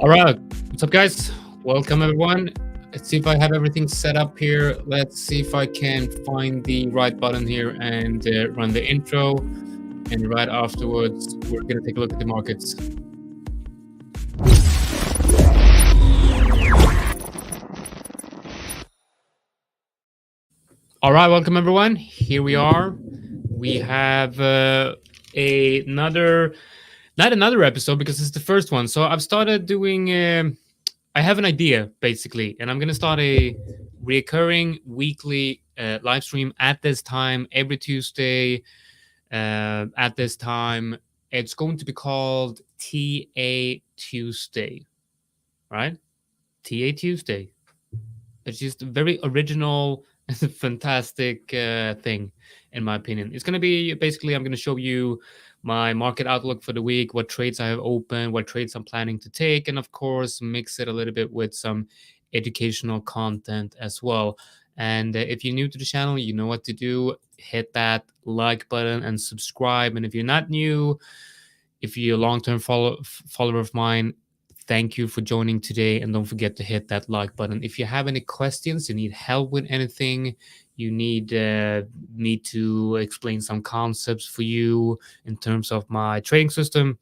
All right, what's up, guys? Welcome, everyone. Let's see if I have everything set up here. Let's see if I can find the right button here and run the intro. And right afterwards, we're going to take a look at the markets. All right, welcome, everyone. Here we are. We have not another episode because it's the first one. So I've started doing. I have an idea basically, and I'm gonna start a recurring weekly live stream at this time every Tuesday. At this time, it's going to be called TA Tuesday, right? TA Tuesday. It's just a very original, fantastic thing, in my opinion. It's going to be basically, I'm going to show you my market outlook for the week, what trades I have open, what trades I'm planning to take, and of course, mix it a little bit with some educational content as well. And if you're new to the channel, you know what to do. Hit that like button and subscribe. And if you're not new, if you're a long-term follower of mine, thank you for joining today, and don't forget to hit that like button. If you have any questions, you need help with anything, you need me to explain some concepts for you in terms of my trading system,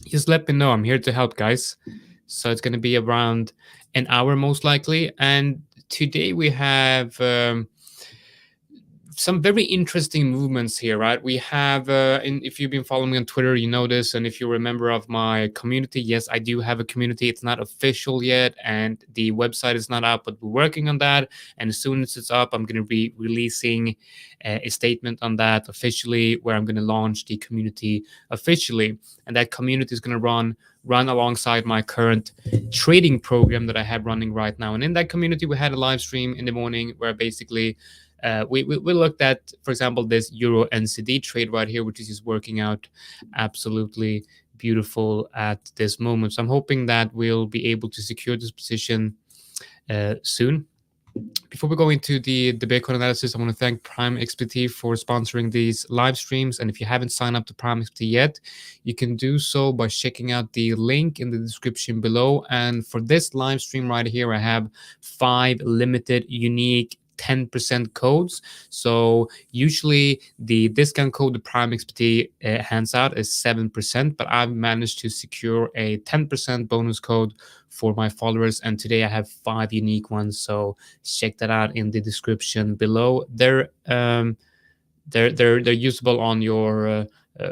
just let me know. I'm here to help, guys. So it's going to be around an hour most likely, and today we have some very interesting movements here, right? We have, if you've been following me on Twitter, you know this. And if you're a member of my community, yes, I do have a community. It's not official yet, and the website is not up, but we're working on that. And as soon as it's up, I'm going to be releasing a statement on that officially, where I'm going to launch the community officially. And that community is going to run alongside my current trading program that I have running right now. And in that community, we had a live stream in the morning where basically we looked at, for example, this Euro NCD trade right here, which is just working out absolutely beautiful at this moment. So I'm hoping that we'll be able to secure this position soon. Before we go into the Bitcoin analysis, I want to thank PrimeXBT for sponsoring these live streams. And if you haven't signed up to PrimeXBT yet, you can do so by checking out the link in the description below. And for this live stream right here, I have 5 limited, unique 10% codes. So usually the discount code the PrimeXBT hands out is 7%, but I've managed to secure a 10% bonus code for my followers, and today I have 5 unique ones. So check that out in the description below. They're usable on your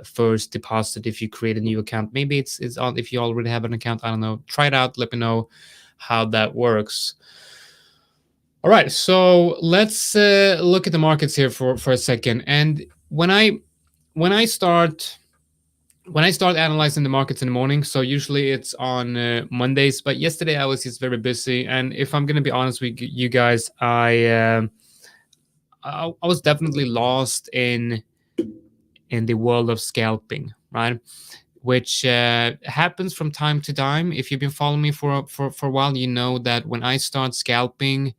first deposit if you create a new account. Maybe it's on if you already have an account. I don't know. Try it out. Let me know how that works. All right, so let's look at the markets here for a second. And when I start analyzing the markets in the morning, so usually it's on Mondays, but yesterday I was just very busy. And if I'm gonna be honest with you guys, I was definitely lost in the world of scalping, right? Which happens from time to time. If you've been following me for a while, you know that when I start scalping,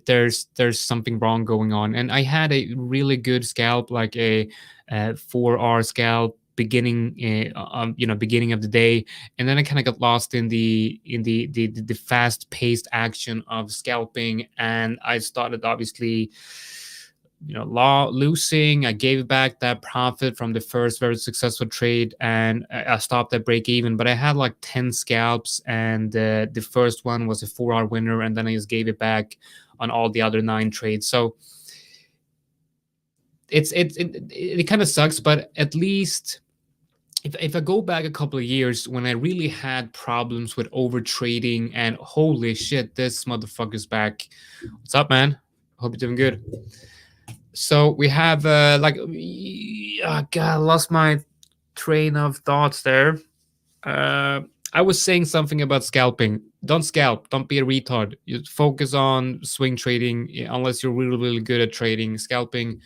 there's something wrong going on. And I had a really good scalp, like a 4-hour scalp beginning beginning of the day, and then I kind of got lost in the fast-paced action of scalping, and I started obviously losing. I gave back that profit from the first very successful trade, and I stopped at break even. But I had like 10 scalps, and the first one was a 4-hour winner, and then I just gave it back on all the other 9 trades. So it kind of sucks, but at least if I go back a couple of years when I really had problems with over trading, and holy shit, this motherfucker's back. What's up, man? Hope you're doing good. So we have God, I lost my train of thoughts there. I was saying something about scalping. Don't scalp. Don't be a retard. You focus on swing trading unless you're really, really good at trading. Scalping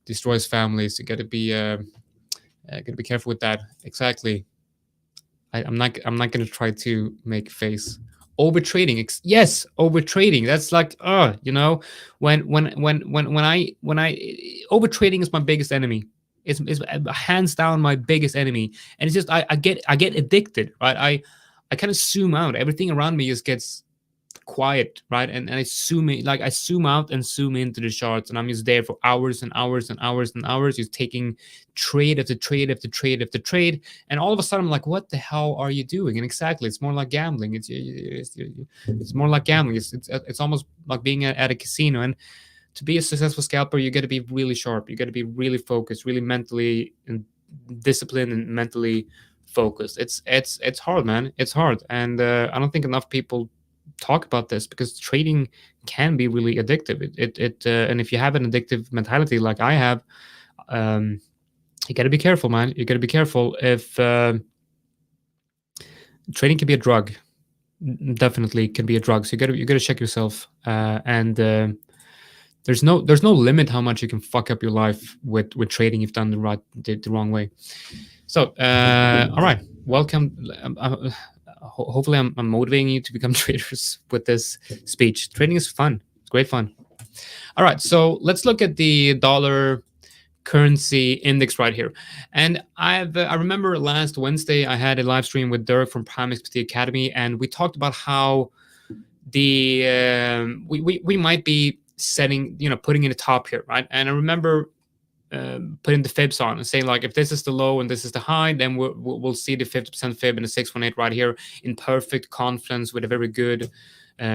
destroys families. You got to be careful with that. Exactly. I'm not going to try to make a face. Over trading, yes, over trading. That's like, when I over trading is my biggest enemy. It's hands down my biggest enemy, and it's just I get addicted, right? I kind of zoom out. Everything around me just gets quiet, right? And I zoom in, like I zoom out and zoom into the charts, and I'm just there for hours and hours and hours and hours, just taking trade after trade after trade after trade. And all of a sudden, I'm like, what the hell are you doing? And exactly, it's more like gambling. It's more like gambling. It's almost like being at a casino. And to be a successful scalper, you got to be really sharp. You got to be really focused, really mentally and disciplined and mentally focused. It's hard, man. It's hard, and I don't think enough people talk about this because trading can be really addictive. And if you have an addictive mentality like I have, you got to be careful, man. You got to be careful. If trading can be a drug, definitely can be a drug. So you got to check yourself. And there's no limit how much you can fuck up your life with trading if done the wrong way. So all right, welcome. Hopefully I'm motivating you to become traders with this speech. Trading is fun. It's great fun. All right, so let's look at the dollar currency index right here. And I remember last Wednesday I had a live stream with Dirk from PrimeXBT Academy, and we talked about how the we might be setting, putting in a top here, right? And I remember putting the fibs on and saying, like, if this is the low and this is the high, then we'll see the 50% fib and the 618 right here in perfect confidence with a very good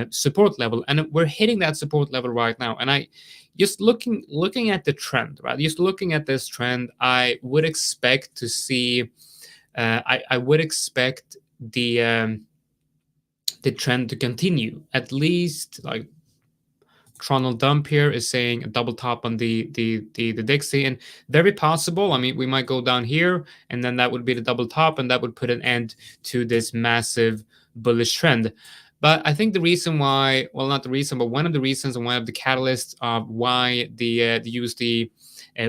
support level. And we're hitting that support level right now. And I just looking at the trend, right? Just looking at this trend, I would expect to see I would expect the trend to continue, at least. Like Tronal Dump here is saying a double top on the Dixie, and very possible. I mean, we might go down here, and then that would be the double top, and that would put an end to this massive bullish trend. But I think the reason why, well, not the reason, but one of the reasons and one of the catalysts of why the USD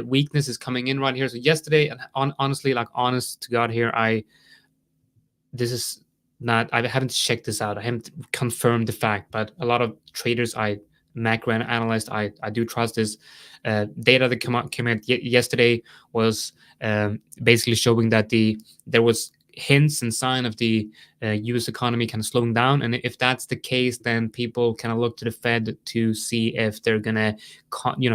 weakness is coming in right here. So yesterday, and honestly, like honest to God here, I haven't checked this out. I haven't confirmed the fact, but a lot of traders macro analyst, I do trust this data that came out yesterday was basically showing that there was hints and sign of the US economy kind of slowing down. And if that's the case, then people kind of look to the Fed to see if they're gonna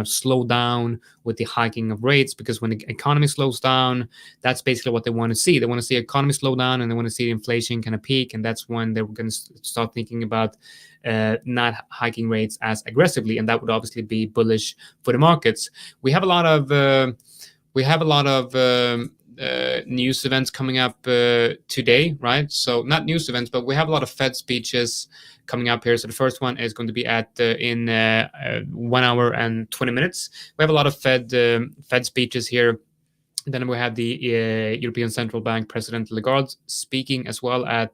slow down with the hiking of rates, because when the economy slows down, that's basically what they want to see. They want to see economy slow down, and they want to see inflation kind of peak, and that's when they're going to start thinking about not hiking rates as aggressively, and that would obviously be bullish for the markets. We have a lot of news events coming up today, right? So not news events, but we have a lot of Fed speeches coming up here. So the first one is going to be in 1 hour and 20 minutes. We have a lot of Fed speeches here. Then we have the European Central Bank President Lagarde speaking as well at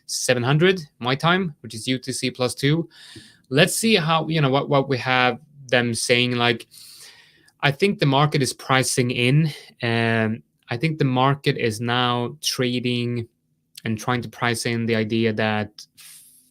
700 my time, which is UTC +2. Let's see how what we have them saying. Like, I think the market is pricing in, and I think the market is now trading and trying to price in the idea that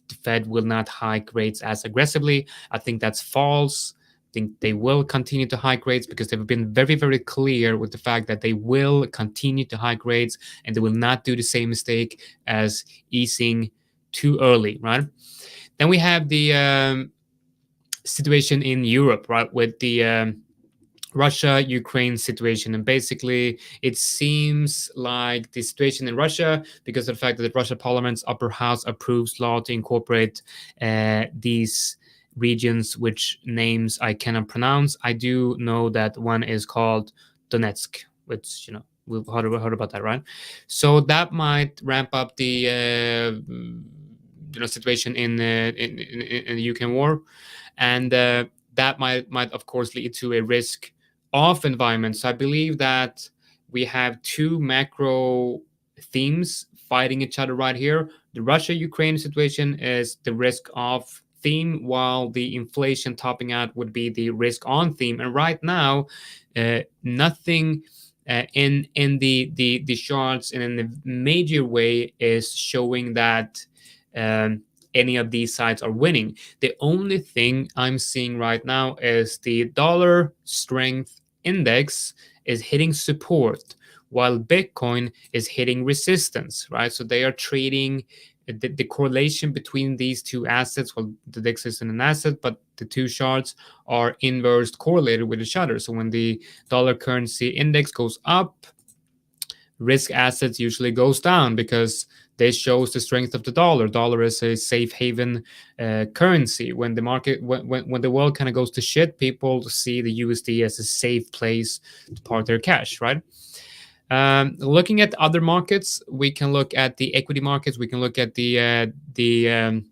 the Fed will not hike rates as aggressively. I think that's false. I think they will continue to hike rates because they've been very, very clear with the fact that they will continue to hike rates, and they will not do the same mistake as easing too early, right? Then we have the situation in Europe, right, with the Russia-Ukraine situation. And basically, it seems like the situation in Russia, because of the fact that the Russian Parliament's upper house approves law to incorporate these regions, which names I cannot pronounce. I do know that one is called Donetsk, which, we've heard about that, right? So that might ramp up the situation in the Ukraine war, and that might of course lead to a risk off environment. So I believe that we have two macro themes fighting each other right here. The Russia-Ukraine situation is the risk off theme, while the inflation topping out would be the risk on theme. And right now, nothing in the charts and in the major way is showing that any of these sides are winning. The only thing I'm seeing right now is the dollar strength index is hitting support, while Bitcoin is hitting resistance, right? So they are trading the correlation between these two assets. Well, the DEX isn't an asset, but the two charts are inverse correlated with each other. So when the dollar currency index goes up, risk assets usually goes down because this shows the strength of the dollar. Dollar is a safe haven currency. When the market, when the world kind of goes to shit, people see the USD as a safe place to park their cash, right? Looking at other markets, we can look at the equity markets. We can look at the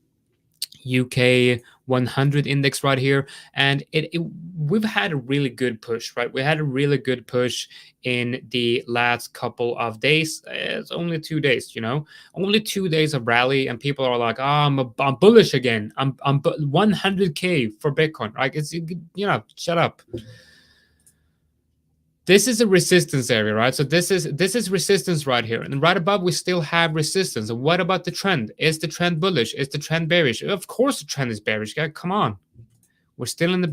UK 100 index right here, and we've had a really good push, right? We had a really good push in the last couple of days. It's only 2 days, only 2 days of rally, and people are like, "Oh, I'm bullish again. I'm 100K for Bitcoin." Right? Shut up. This is a resistance area, right? So this is resistance right here, and right above we still have resistance. And what about the trend? Is the trend bullish? Is the trend bearish? Of course the trend is bearish, guys. Come on, we're still in the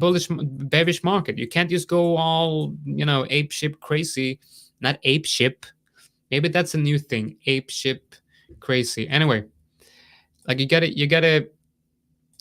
bearish market. You can't just go all ape ship crazy. Not ape ship. Maybe that's a new thing. Ape ship crazy. Anyway, like you gotta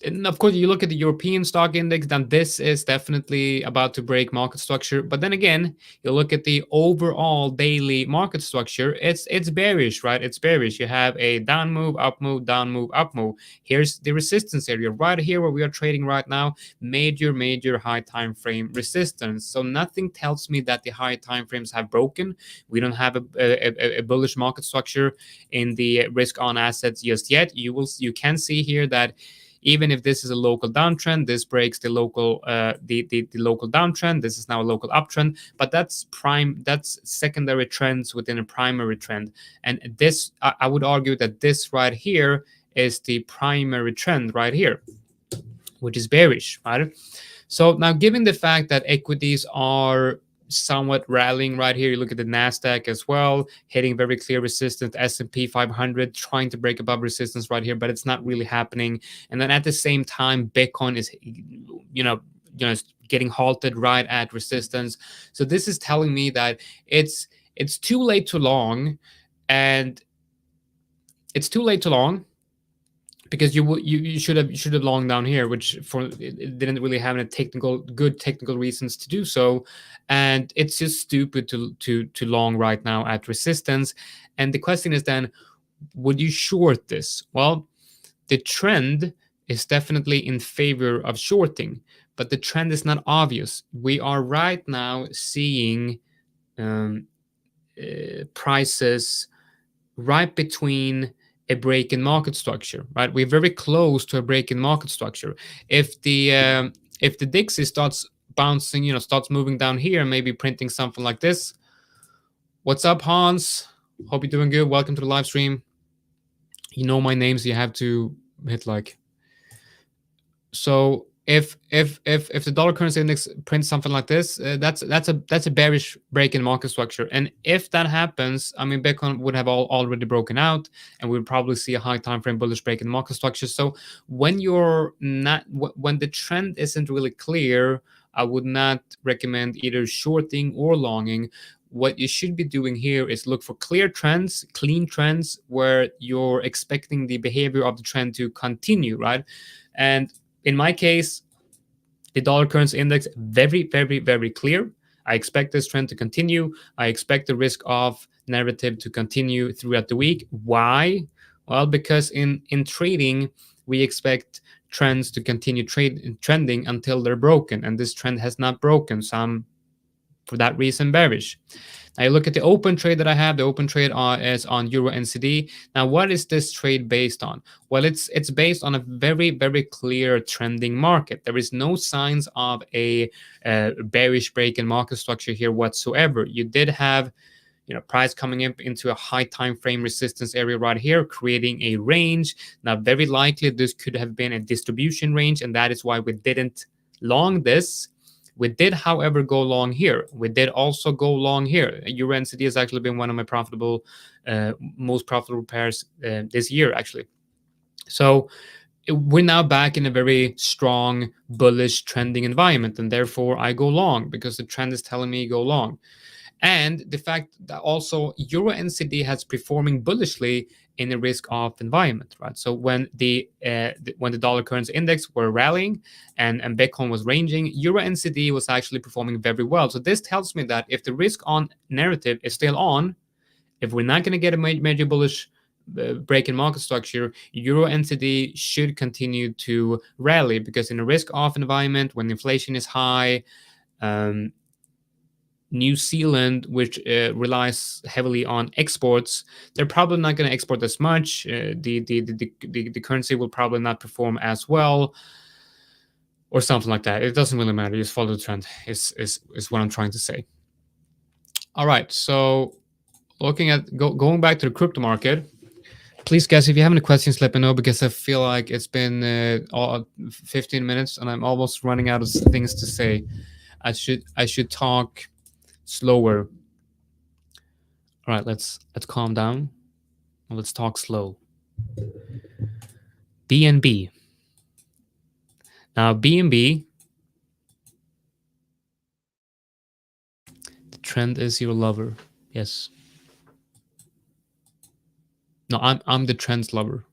and of course, you look at the European stock index, then this is definitely about to break market structure. But then again, you look at the overall daily market structure, it's bearish, right? It's bearish. You have a down move, up move, down move, up move. Here's the resistance area right here where we are trading right now. Major high time frame resistance. So nothing tells me that the high time frames have broken. We don't have a bullish market structure in the risk on assets just yet. You can see here that even if this is a local downtrend, this breaks the local the local downtrend. This is now a local uptrend, but that's secondary trends within a primary trend. And this, I would argue that this right here is the primary trend right here, which is bearish, right? So now, given the fact that equities are somewhat rallying right here, you look at the Nasdaq as well, hitting very clear resistance. S&P 500 trying to break above resistance right here, but it's not really happening. And then at the same time, Bitcoin is getting halted right at resistance. So this is telling me that it's too late to long, and it's too late to long because you should have longed down here, which it didn't really have any good technical reasons to do so, and it's just stupid to long right now at resistance. And the question is then, would you short this? Well, the trend is definitely in favor of shorting, but the trend is not obvious. We are right now seeing prices right between a break in market structure, right? We're very close to a break in market structure. If the Dixie starts bouncing, starts moving down here, maybe printing something like this. What's up, Hans? Hope you're doing good. Welcome to the live stream. You know my name, so you have to hit like. So if the dollar currency index prints something like this, that's a bearish break in market structure. And if that happens, I mean, Bitcoin would have already broken out, and we would probably see a high time frame bullish break in market structure. So when the trend isn't really clear, I would not recommend either shorting or longing. What you should be doing here is look for clear trends, clean trends, where you're expecting the behavior of the trend to continue, right? And in my case, the dollar currency index, very clear. I expect this trend to continue. I expect the risk off narrative to continue throughout the week. Why? Well, because in trading, we expect trends to continue trending until they're broken, and this trend has not broken. So I'm, for that reason, bearish. Now you look at the open trade that I have. The open trade is on Euro NCD. Now, what is this trade based on? Well, it's based on a very clear trending market. There is no signs of a bearish break in market structure here whatsoever. You did have price coming into a high time frame resistance area right here, creating a range. Now, very likely this could have been a distribution range, and that is why we didn't long this. We did, however, go long here. We did also go long here. Euro NCD has actually been one of my most profitable pairs this year, actually. So we're now back in a very strong, bullish, trending environment, and therefore I go long because the trend is telling me go long. and the fact that also Euro NCD has performing bullishly in a risk-off environment, right? So when when the dollar currency index were rallying and Bitcoin was ranging, Euro NCD was actually performing very well. So this tells me that if the risk-on narrative is still on, if we're not going to get a major bullish break in market structure, Euro NCD should continue to rally, because in a risk-off environment, when inflation is high, New Zealand, which relies heavily on exports, they're probably not going to export as much. The currency will probably not perform as well, or something like that. It doesn't really matter. Just follow the trend. Is what I'm trying to say. All right. So looking at going back to the crypto market. Please, guys, if you have any questions, let me know, because I feel like it's been 15 minutes and I'm almost running out of things to say. I should talk slower. All right, let's calm down. Let's talk slow. BNB. Now, BNB, the trend is your lover. Yes. No, I'm the trends lover.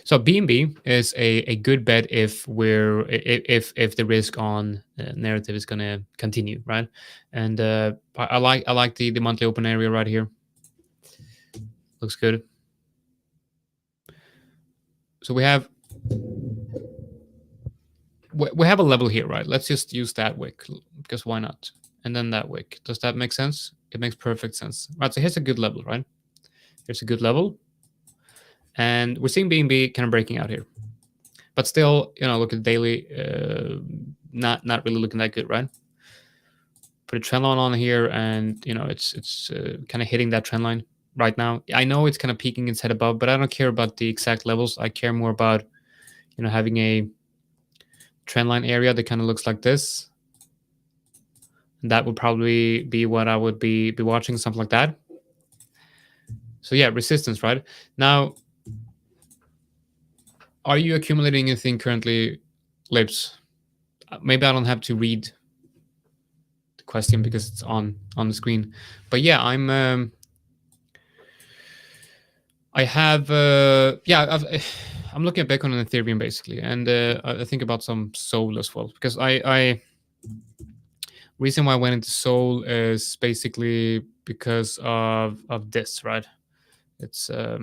So BNB is a good bet if the risk on narrative is going to continue, right? And I like the monthly open area right here. Looks good. So we have a level here, right? Let's just use that wick, because why not? And then that wick. Does that make sense? It makes perfect sense. Right, so here's a good level, right? Here's a good level. And we're seeing BNB kind of breaking out here. But still, look at the daily, not really looking that good, right? Put a trend line on here, and it's kind of hitting that trend line right now. I know it's kind of peaking its head above, but I don't care about the exact levels. I care more about having a trend line area that kind of looks like this. And that would probably be what I would be watching, something like that. So yeah, resistance, right? Now, are you accumulating anything currently, Lips? Maybe I don't have to read the question because it's on the screen. But yeah, I'm looking at Bitcoin and Ethereum basically, and I think about some Sol as well, because I reason why I went into Sol is basically because of this, right? It's I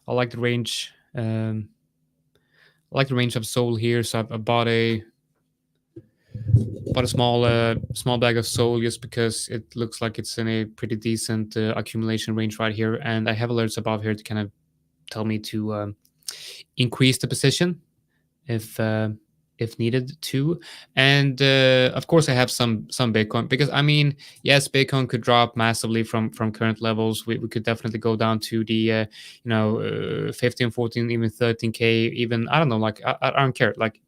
like the range. I like the range of Sol here, so I bought a small bag of Sol just because it looks like it's in a pretty decent accumulation range right here, and I have alerts above here to kind of tell me to increase the position if needed to. And of course I have some Bitcoin, because yes, Bitcoin could drop massively from current levels. We could definitely go down to the 15, 14, even 13k, even I don't know, like I don't care, like,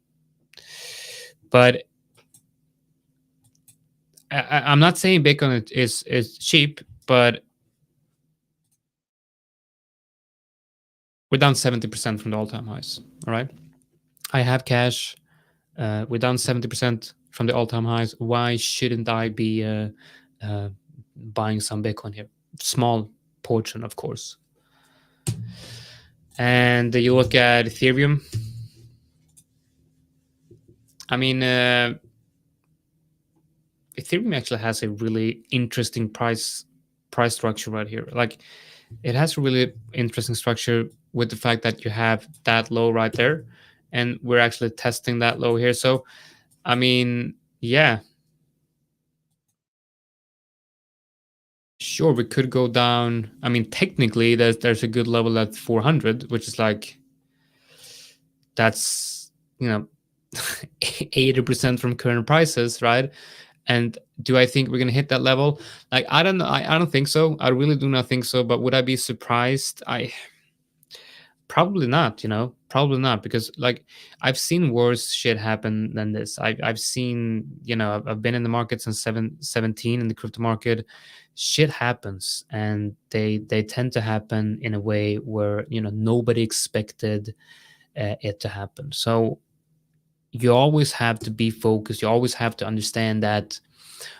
but I'm not saying Bitcoin is cheap, but we're down 70% from the all-time highs. All right, I have cash. We're down 70% from the all-time highs. Why shouldn't I be buying some Bitcoin here? Small portion, of course. And you look at Ethereum. Ethereum actually has a really interesting price structure right here. Like, it has a really interesting structure with the fact that you have that low right there, and we're actually testing that low here. So, yeah, sure, we could go down. Technically, there's a good level at 400, which is like, that's 80% from current prices, right? And do I think we're gonna hit that level? Like, I don't know. I don't think so. I really do not think so. But would I be surprised? Probably not. Probably not, because like, I've seen worse shit happen than this. I've seen, I've been in the market since 17 in the crypto market. Shit happens, and they tend to happen in a way where nobody expected it to happen. So you always have to be focused. You always have to understand that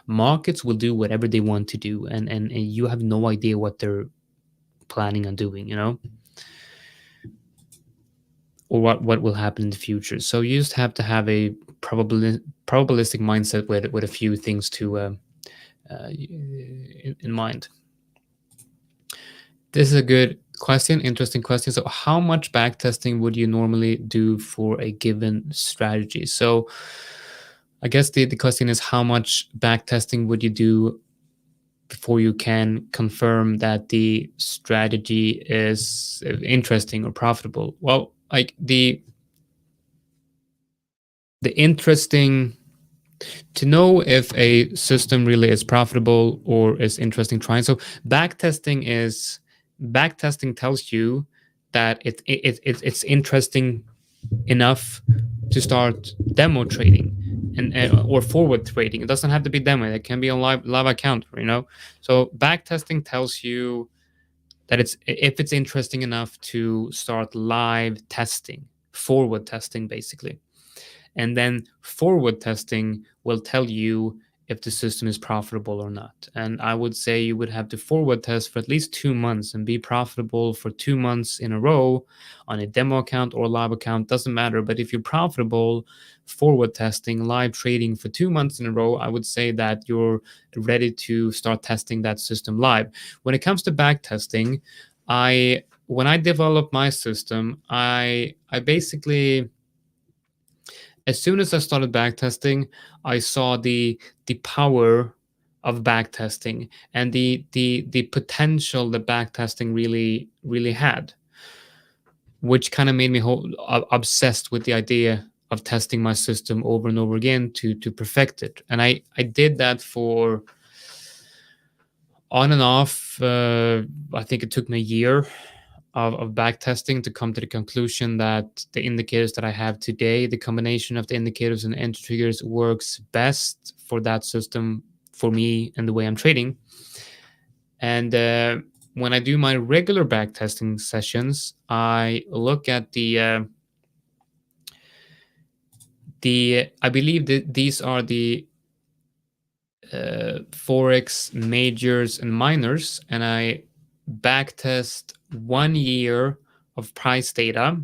Markets will do whatever they want to do, and you have no idea what they're planning on doing, or what will happen in the future. So you just have to have a probabilistic mindset with a few things to in mind. This is a good question, interesting question. So how much backtesting would you normally do for a given strategy? So I guess the question is, how much backtesting would you do before you can confirm that the strategy is interesting or profitable? Well, like the interesting to know if a system really is profitable or is interesting trying. So backtesting tells you that it's interesting enough to start demo trading and or forward trading. It doesn't have to be demo. It can be a live account, So backtesting tells you that if it's interesting enough to start live testing, forward testing basically. And then forward testing will tell you if the system is profitable or not. And I would say you would have to forward test for at least 2 months and be profitable for 2 months in a row on a demo account or live account, doesn't matter. But if you're profitable forward testing, live trading for 2 months in a row, I would say that you're ready to start testing that system live. When it comes to back testing, when I developed my system, I basically, as soon as I started backtesting, I saw the power of backtesting and the potential that backtesting really had, which kind of made me obsessed with the idea of testing my system over and over again to perfect it. And I did that for on and off. I think it took me a year of back testing to come to the conclusion that the indicators that I have today, the combination of the indicators and entry triggers, works best for that system for me and the way I'm trading. And when I do my regular back testing sessions, I look at I believe that these are the Forex majors and minors, and I backtest 1 year of price data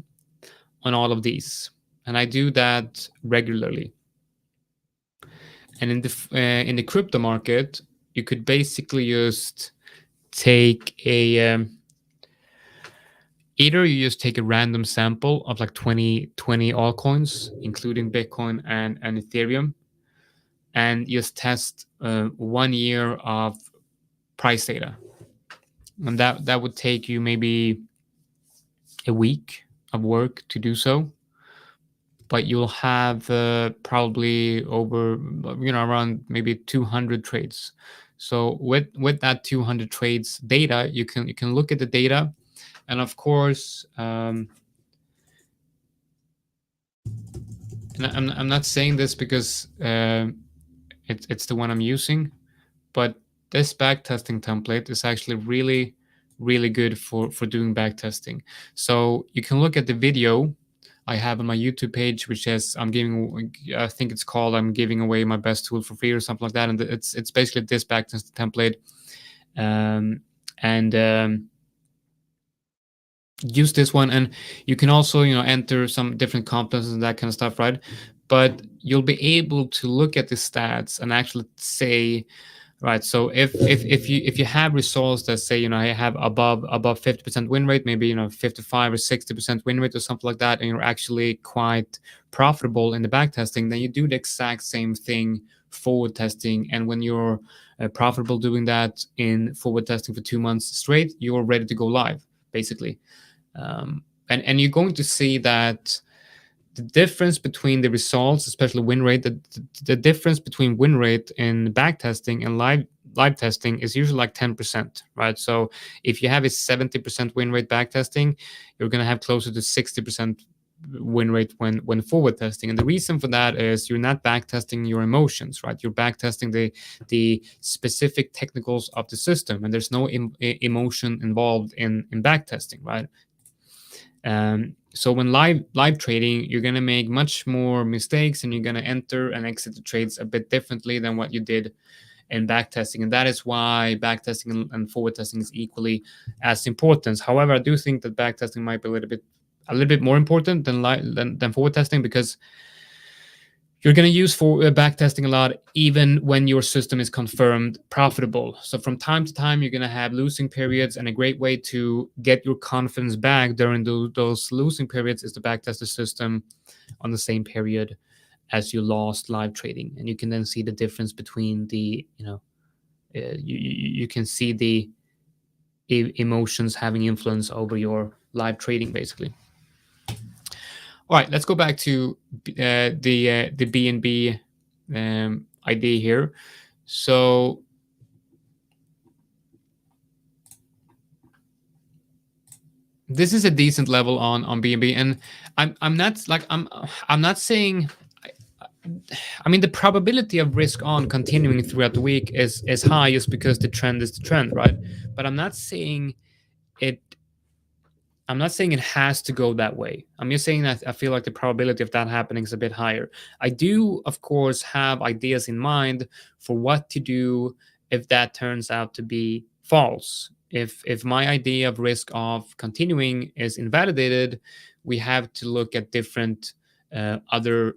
on all of these, and I do that regularly. And in the crypto market, you could basically just take either you just take a random sample of like 20 altcoins, including Bitcoin and Ethereum, and just test 1 year of price data, and that would take you maybe a week of work to do so, but you'll have probably over around maybe 200 trades. So with that 200 trades data, you can look at the data, and of course, and I'm not saying this because it's the one I'm using, but this backtesting template is actually really good for doing backtesting. So you can look at the video I have on my YouTube page, which says I think it's called "I'm giving away my best tool for free" or something like that, and it's basically this backtesting template, and use this one. And you can also enter some different competencies and that kind of stuff, right? But you'll be able to look at the stats and actually say, right, so if you have results that say I have above 50% win rate, maybe 55 or 60% win rate or something like that, and you're actually quite profitable in the back testing, then you do the exact same thing forward testing. And when you're profitable doing that in forward testing for 2 months straight, you're ready to go live basically. And you're going to see that the difference between the results, especially win rate, the difference between win rate in back testing and live testing is usually like 10%, right? So if you have a 70% win rate back testing, you're going to have closer to 60% win rate when forward testing. And the reason for that is you're not back testing your emotions, right? You're back testing the specific technicals of the system, and there's no emotion involved in back testing, right? So when live trading, you're gonna make much more mistakes, and you're gonna enter and exit the trades a bit differently than what you did in backtesting, and that is why backtesting and forward testing is equally as important. However, I do think that backtesting might be a little bit more important than forward testing, because you're going to use for backtesting a lot, even when your system is confirmed profitable. So from time to time, you're going to have losing periods, and a great way to get your confidence back during those losing periods is to backtest the system on the same period as you lost live trading, and you can then see the difference between the you can see the emotions having influence over your live trading, basically. All right, let's go back to the BNB idea here. So this is a decent level on BNB, and I'm not saying. I mean, the probability of risk on continuing throughout the week is high, just because the trend is the trend, right? But I'm not saying it. I'm not saying it has to go that way. I'm just saying that I feel like the probability of that happening is a bit higher. I do, of course, have ideas in mind for what to do if that turns out to be false. If my idea of risk of continuing is invalidated, we have to look at different other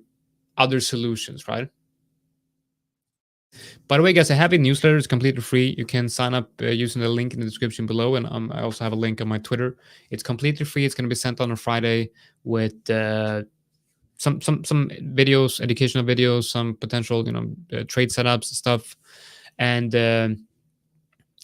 solutions, right? By the way, guys, I have a newsletter. It's completely free. You can sign up using the link in the description below, and I also have a link on my Twitter. It's completely free. It's going to be sent on a Friday with some videos, educational videos, some potential trade setups stuff, and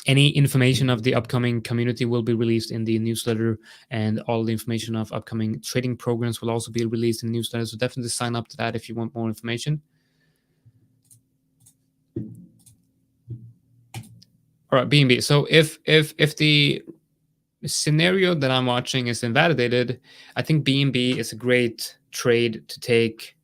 any information of the upcoming community will be released in the newsletter, and all the information of upcoming trading programs will also be released in the newsletter. So definitely sign up to that if you want more information. All right, BNB. So if the scenario that I'm watching is invalidated, I think BNB is a great trade to take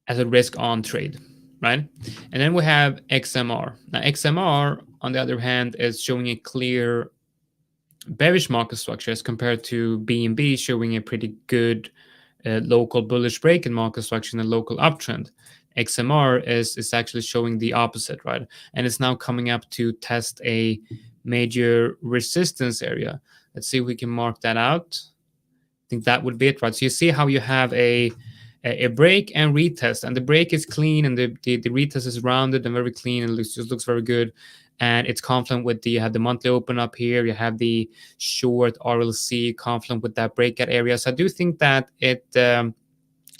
as a risk on trade, right? And then we have XMR. Now, XMR, on the other hand, is showing a clear bearish market structure as compared to BNB showing a pretty good local bullish break in market structure and a local uptrend. XMR is actually showing the opposite, right? And it's now coming up to test a major resistance area. Let's see if we can mark that out. I think that would be it, right? So you see how you have a break and retest, and the break is clean, and the retest is rounded and very clean, and just looks very good. And it's confluent with you have the monthly open up here, you have the short RLC confluent with that breakout area. So I do think that it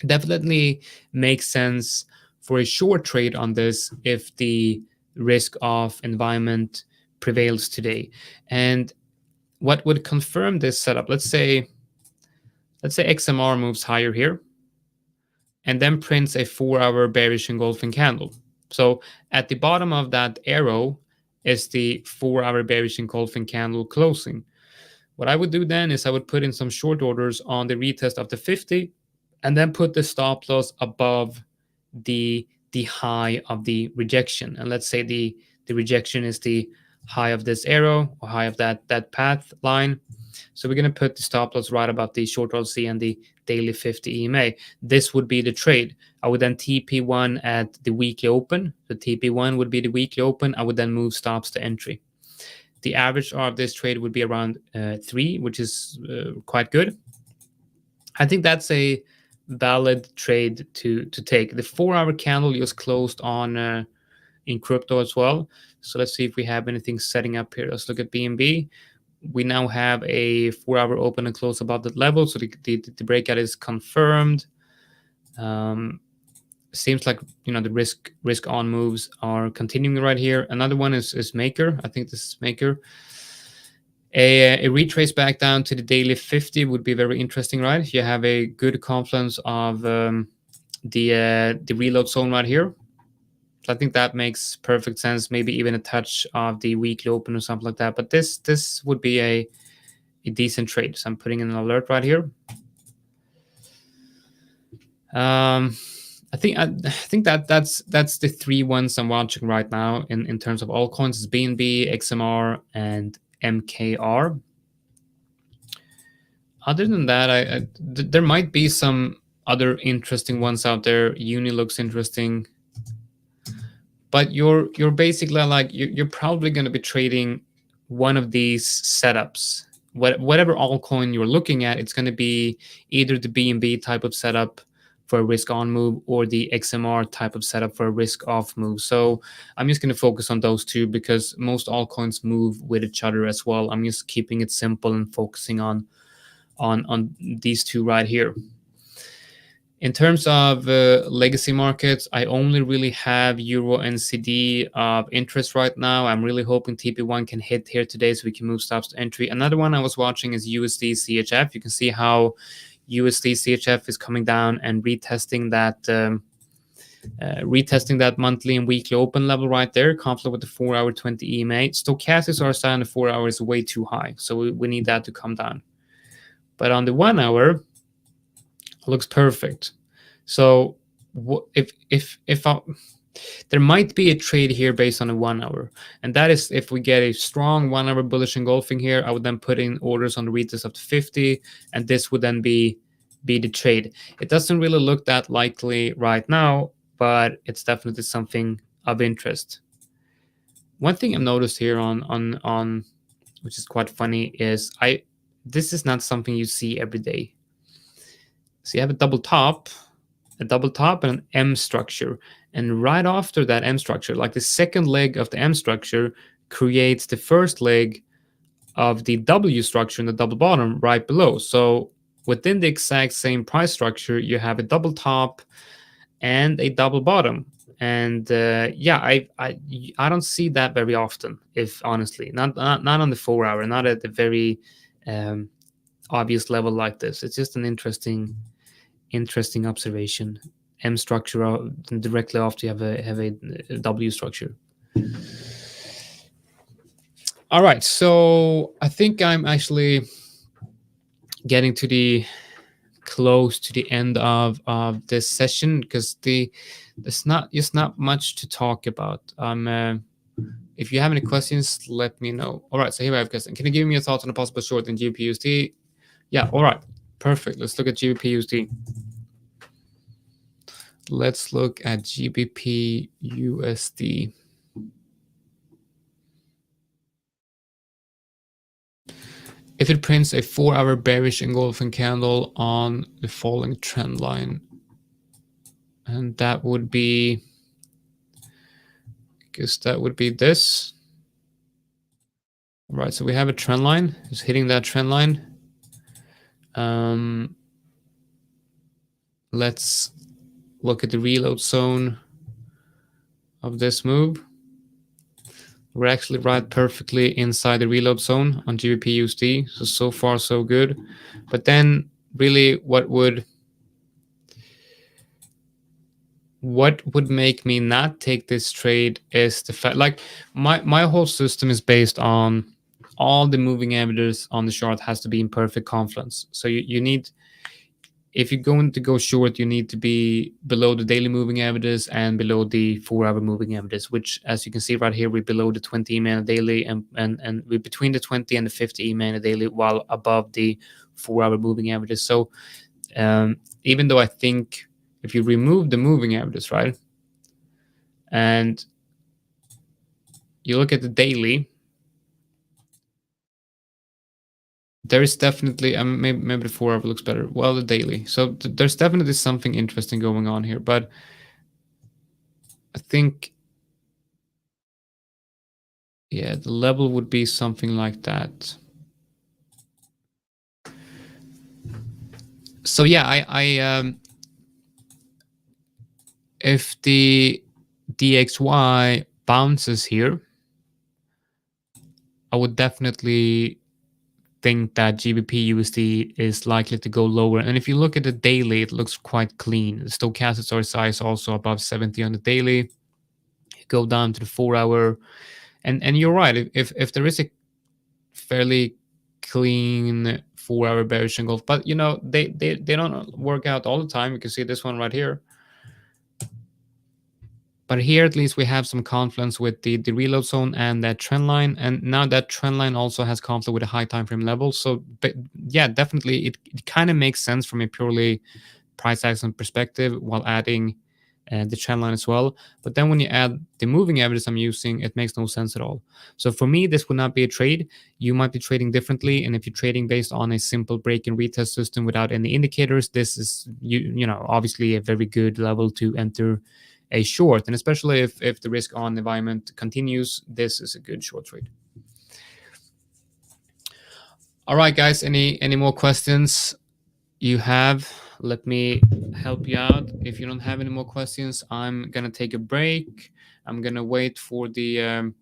definitely makes sense for a short trade on this if the risk off environment prevails today. And what would confirm this setup, let's say XMR moves higher here and then prints a 4-hour bearish engulfing candle. So at the bottom of that arrow is the 4-hour bearish engulfing candle closing. What I would do then is I would put in some short orders on the retest of the 50, and then put the stop loss above the high of the rejection. And let's say the rejection is the high of this arrow, or high of that path line. So we're going to put the stop loss right above the short RLC and the daily 50 EMA. This would be the trade. I would then TP1 at the weekly open. So TP1 would be the weekly open. I would then move stops to entry. The average of this trade would be around 3, which is quite good. I think that's a valid trade to take. The 4-hour candle just closed on in crypto as well. So let's see if we have anything setting up here. Let's look at BNB. We now have a 4-hour open and close above that level, so the breakout is confirmed. Seems like the risk on moves are continuing right here. Another one is Maker. I think this is Maker. A retrace back down to the daily 50 would be very interesting, right? You have a good confluence of the reload zone right here. So I think that makes perfect sense. Maybe even a touch of the weekly open or something like that. But this would be a decent trade. So I'm putting in an alert right here. I think that's the 3 ones I'm watching right now in terms of altcoins. It's BNB, XMR, and MKR. Other than that, there might be some other interesting ones out there. Uni looks interesting, but you're basically like you're probably going to be trading one of these setups. Whatever altcoin you're looking at, it's going to be either the BNB type of setup for a risk on move or the XMR type of setup for a risk off move. So I'm just going to focus on those two because most altcoins move with each other as well. I'm just keeping it simple and focusing on these two right here. In terms of legacy markets, I only really have Euro and CD of interest right now. I'm really hoping TP1 can hit here today so we can move stops to entry. Another one I was watching is USD CHF. You can see how USD CHF is coming down and retesting that monthly and weekly open level right there, conflict with the 4-hour 20 EMA. Stochastics are saying the 4 hours way too high, so we need that to come down. But on the 1 hour, looks perfect. So if there might be a trade here based on a 1 hour, and that is if we get a strong 1 hour bullish engulfing here, I would then put in orders on the retest up to 50, and this would then be the trade. It doesn't really look that likely right now, but it's definitely something of interest. One thing I've noticed here on which is quite funny is this is not something you see every day. So you have a double top and an M structure. And right after that M structure, like the second leg of the M structure creates the first leg of the W structure in the double bottom right below. So within the exact same price structure, you have a double top and a double bottom. And yeah, I don't see that very often, if honestly, not on the 4 hour, not at the very obvious level like this. It's just an interesting observation. M structure directly after you have a W structure. All right, so I think I'm actually getting to the close to the end of this session because there's not much to talk about. If you have any questions, let me know. All right, so here I have a question. Can you give me your thoughts on a possible short in GBP/USD? Yeah, all right, perfect. Let's look at GBP/USD. Let's look at GBP/USD. If it prints a 4-hour bearish engulfing candle on the falling trend line, and that would be, I guess that would be this. All right, so we have a trend line. It's hitting that trend line. Let's look at the reload zone of this move. We're actually right perfectly inside the reload zone on GBP/USD. So far so good. But then really what would make me not take this trade is the fact, like my whole system is based on all the moving averages on the chart has to be in perfect confluence. So you need, if you're going to go short, you need to be below the daily moving averages and below the 4-hour moving averages, which, as you can see right here, we're below the 20 EMA daily and we're between the 20 and the 50 EMA daily, while above the 4-hour moving averages. So even though I think if you remove the moving averages, right, and you look at the daily, there is definitely, maybe the 4-hour looks better. Well, the daily. So there's definitely something interesting going on here. But I think, yeah, the level would be something like that. So yeah, I if the DXY bounces here, I would definitely think that GBP/USD is likely to go lower. And if you look at the daily, it looks quite clean. The stochastics are size also above 70 on the daily. You go down to the 4-hour, and you're right. If there is a fairly clean 4-hour bearish engulf, but you know they don't work out all the time. You can see this one right here. But here at least we have some confluence with the reload zone and that trend line, and now that trend line also has conflict with a high time frame level. So yeah, definitely it kind of makes sense from a purely price action perspective while adding the trend line as well. But then when you add the moving average I'm using, it makes no sense at all. So for me, this would not be a trade. You might be trading differently, and if you're trading based on a simple break and retest system without any indicators, this is you know obviously a very good level to enter a short, and especially if the risk on environment continues, this is a good short trade. All right, guys, any more questions you have? Let me help you out. If you don't have any more questions, I'm gonna take a break. I'm gonna wait for the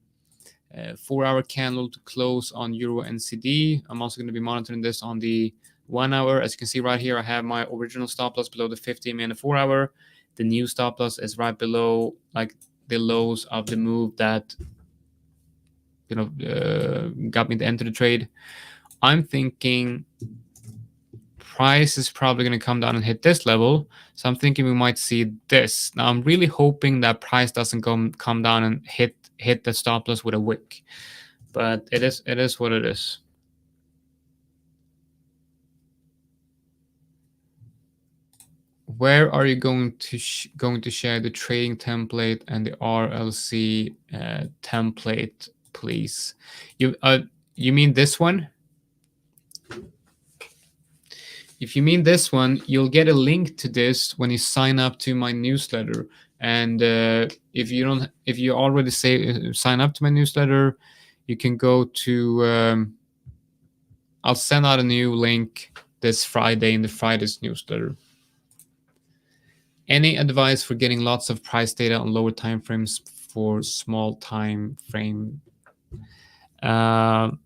4-hour candle to close on Euro NCD. I'm also gonna be monitoring this on the 1 hour. As you can see right here, I have my original stop loss below the 50-minute 4-hour. The new stop loss is right below like the lows of the move that got me to enter the trade. I'm thinking price is probably going to come down and hit this level, so I'm thinking we might see this. Now I'm really hoping that price doesn't come down and hit the stop loss with a wick, but it is what it is. Where are you going to share the trading template and the RLZ template, please? You mean this one? If you mean this one, you'll get a link to this when you sign up to my newsletter. And if you already sign up to my newsletter, you can go to. I'll send out a new link this Friday in the Friday's newsletter. Any advice for getting lots of price data on lower time frames for small time frame? Well,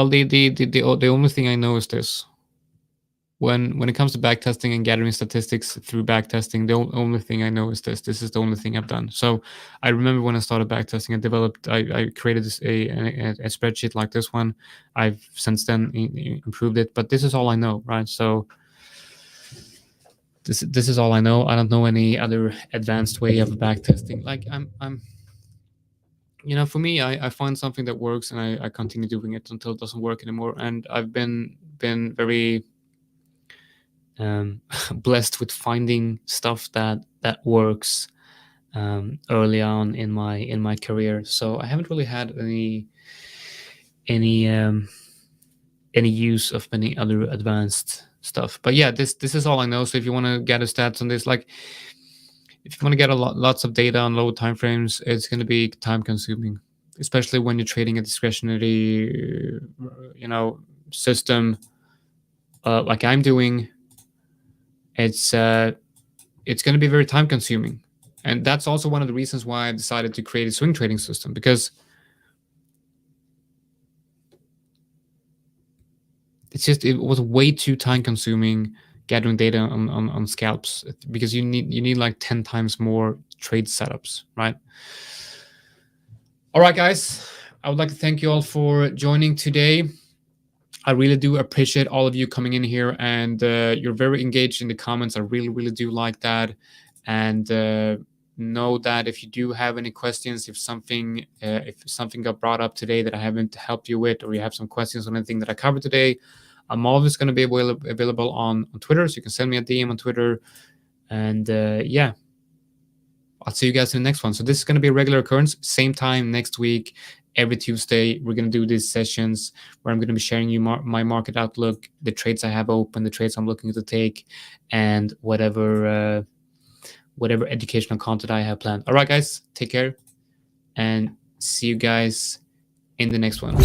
the only thing I know is this. When it comes to backtesting and gathering statistics through backtesting, the only thing I know is this. This is the only thing I've done. So I remember when I started backtesting, I created a spreadsheet like this one. I've since then improved it, but this is all I know, right? So this is all I know. I don't know any other advanced way of backtesting. Like I'm for me, I find something that works and I continue doing it until it doesn't work anymore. And I've been very blessed with finding stuff that works early on in my career. So I haven't really had any use of many other advanced stuff. But yeah, this is all I know. So if you want to gather stats on this, like if you want to get lots of data on low time frames, it's going to be time consuming, especially when you're trading a discretionary system like I'm doing. It's going to be very time consuming, and that's also one of the reasons why I decided to create a swing trading system, because it was way too time consuming gathering data on scalps, because you need like 10 times more trade setups, right? All right, guys, I would like to thank you all for joining today. I really do appreciate all of you coming in here, and you're very engaged in the comments. I really do like that. And know that if you do have any questions, if something got brought up today that I haven't helped you with, or you have some questions on anything that I covered today, I'm always going to be available on Twitter, so you can send me a DM on Twitter. And yeah, I'll see you guys in the next one. So this is going to be a regular occurrence, same time next week. Every Tuesday, we're going to do these sessions where I'm going to be sharing you my market outlook, the trades I have open, the trades I'm looking to take, and whatever educational content I have planned. All right, guys, take care, and see you guys in the next one.